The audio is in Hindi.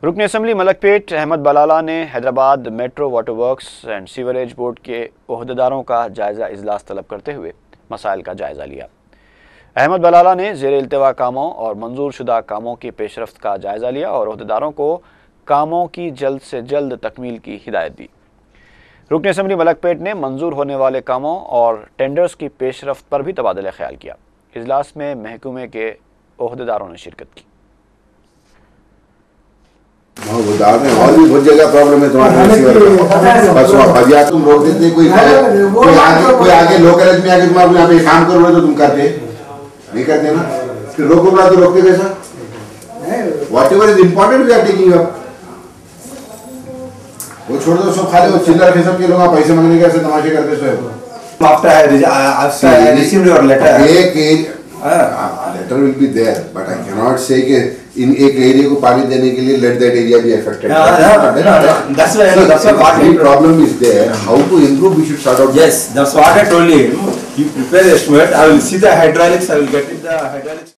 रुकन असम्बली मलकपेट अहमद बलाला ने Hyderabad metro water works and sewerage board के ओहदेदारों का जायजा इजलास तलब करते हुए मसाइल का जायजा लिया। अहमद बलाला ने ज़ेर इल्तवा कामों और मंजूर शुदा कामों की पेशरफ्त का जायजा लिया और ओहदेदारों को कामों की जल्द से जल्द तकमील की हिदायत दी। रुकन असम्बली मलकपेट ने मंजूर होने वाले कामों और टेंडर्स की पेशरफ्त पर भी तबादला ख्याल किया। इजलास में महकमे के ओहदेदारों ने शिरकत की। और भी बहुत जगह प्रॉब्लम है तुम्हारे बस फजियात तुम रोक देते कोई आगे लोकल में आके तुम यहाँ पे काम करो तो तुम करते नहीं करते ना, फिर रोको बोला तो रोकते कैसा? Whatever is important we are taking up. वो छोड़ दो, सब खाली वो चिल्लर किस्म के लोग पैसे मांगने के ऐसे तमाशे करते सब। After I received your letter. Letter will be there, but I cannot say कि इन एक एरिया को पानी देने के लिए let that area be affected. That's why what the problem is there. How to improve? We should start out. Yes, that's what I told you. You prepare the estimate. I will see the hydraulics. I will get it the hydraulics.